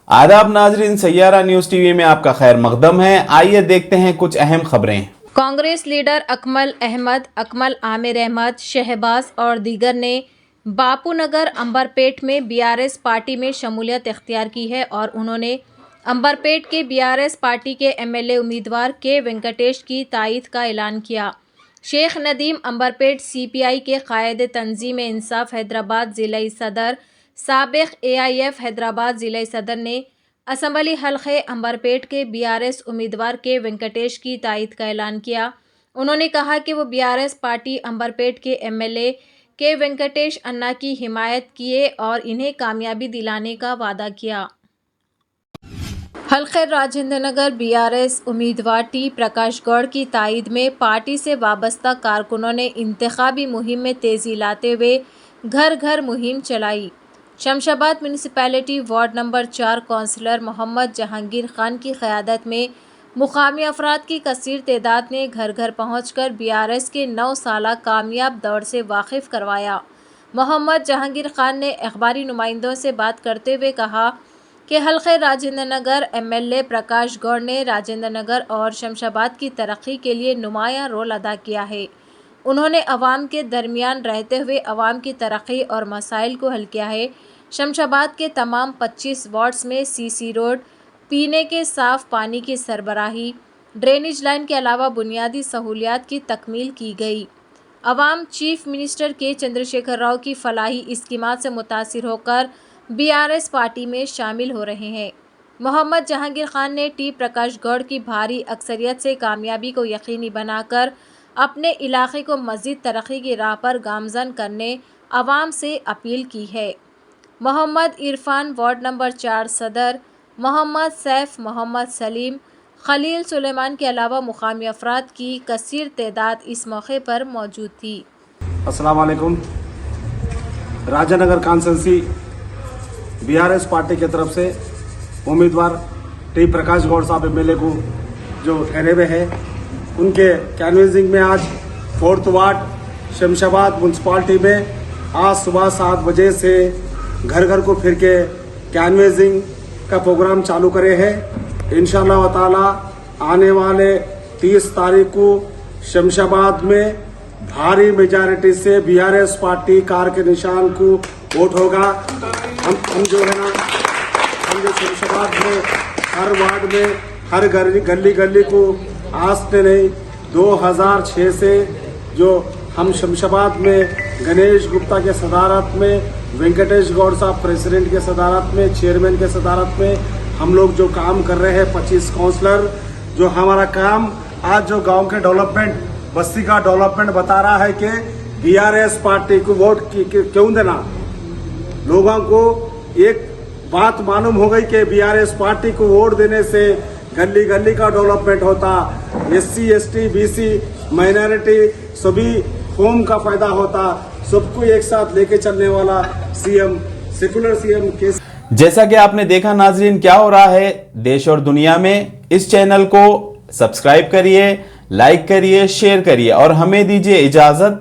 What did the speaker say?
आदाब नाजरीन, Saiyaara news TV में आपका खैर मकदम है। आइए देखते हैं कुछ अहम खबरें। कांग्रेस लीडर अकमल अहमद, अकमल आमिर अहमद, शहबाज और दीगर ने बापूनगर अंबरपेट में बीआरएस पार्टी में शमूलियत इख्तियार की है और उन्होंने अंबरपेट के बीआरएस पार्टी के एमएलए उम्मीदवार के वेंकटेश की तायद का ऐलान किया। शेख नदीम अंबरपेट सीपीआई के कायद तंजीम इंसाफ हैदराबाद ज़िला सदर, साबिक एआईएफ हैदराबाद ज़िला सदर ने असम्बली हल्के अंबरपेट के बीआरएस उम्मीदवार के वेंकटेश की तायद का ऐलान किया। उन्होंने कहा कि वो बीआरएस पार्टी अंबरपेट के एमएलए के वेंकटेश अन्ना की हिमायत किए और इन्हें कामयाबी दिलाने का वादा किया। हल्के राजेंद्र नगर बीआरएस उम्मीदवार टी प्रकाश गौड़ की तायद में पार्टी से वाबस्ता कारकुनों ने इंतखाबी मुहिम में तेज़ी लाते हुए घर घर मुहिम चलाई। Shamshabad municipality ward number 4 councillor Mohammed Jahangir Khan की क़यादत में मुकामी अफराद की कसीर तादाद ने घर घर पहुंचकर बीआरएस के 9 साला कामयाब दौर से वाकिफ़ करवाया। मोहम्मद जहांगीर खान ने अखबारी नुमाइंदों से बात करते हुए कहा कि हल्के राजेंद्र नगर एमएलए प्रकाश गौड़ ने राजेंद्र नगर और शमशाबाद की तरक्की के लिए नुमायां रोल अदा किया है। उन्होंने अवाम के दरमियान रहते हुए अवाम की तरक्की और मसाइल को हल किया है। शमशाबाद के तमाम 25 वार्ड्स में सीसी रोड, पीने के साफ़ पानी की सरबराही, ड्रेनेज लाइन के अलावा बुनियादी सहूलियात की तकमील की गई। अवाम चीफ मिनिस्टर के चंद्रशेखर राव की फलाही इस्कीमात से मुतासिर होकर बीआरएस पार्टी में शामिल हो रहे हैं। मोहम्मद जहांगीर खान ने टी प्रकाश गौड़ की भारी अक्सरियत से कामयाबी को यकीनी बनाकर अपने इलाके को मज़ीद तरक्की की राह पर गामज़न करने अवाम से अपील की है। मोहम्मद इरफान वार्ड नंबर 4 सदर, मोहम्मद सैफ, मोहम्मद सलीम, खलील सुलेमान के अलावा मुकामी अफराद की कसीर तादाद इस मौके पर मौजूद थी। अस्सलाम वालेकुम। Rajendra Nagar constituency BRS party की तरफ से उम्मीदवार टी प्रकाश गौड़ साहब एमएलए को जो ठहरे हुए हैं, उनके कैनवेसिंग में आज 4th वार्ड शमशाबाद म्यूनसिपाल्टी में आज सुबह 7 बजे से घर घर को फिर के कैनवेसिंग का प्रोग्राम चालू करे हैं। इंशाअल्लाह ताला आने वाले 30 तारीख को शमशाबाद में भारी मेजॉरिटी से बीआरएस पार्टी कार के निशान को वोट होगा। हम जो है ना, हम जो शमशाबाद में हर वार्ड में हर गली गली को आज से नहीं 2006 से जो हम शमशाबाद में गणेश गुप्ता के सदारत में, वेंकटेश गौड़ साहब प्रेसिडेंट के सदारत में, चेयरमैन के सदारत में हम लोग जो काम कर रहे हैं 25 काउंसलर, जो हमारा काम आज जो गांव के डेवलपमेंट, बस्ती का डेवलपमेंट बता रहा है कि बीआरएस पार्टी को वोट क्यों देना। लोगों को एक बात मालूम हो गई कि बीआरएस पार्टी को वोट देने से गली गली का डेवलपमेंट होता, एससी एसटी बीसी माइनॉरिटी सभी कौम का फायदा होता, सबको एक साथ लेके चलने वाला सीएम, सेकुलर सीएम के। जैसा कि आपने देखा नाजरीन, क्या हो रहा है देश और दुनिया में। इस चैनल को सब्सक्राइब करिए, लाइक करिए, शेयर करिए और हमें दीजिए इजाजत।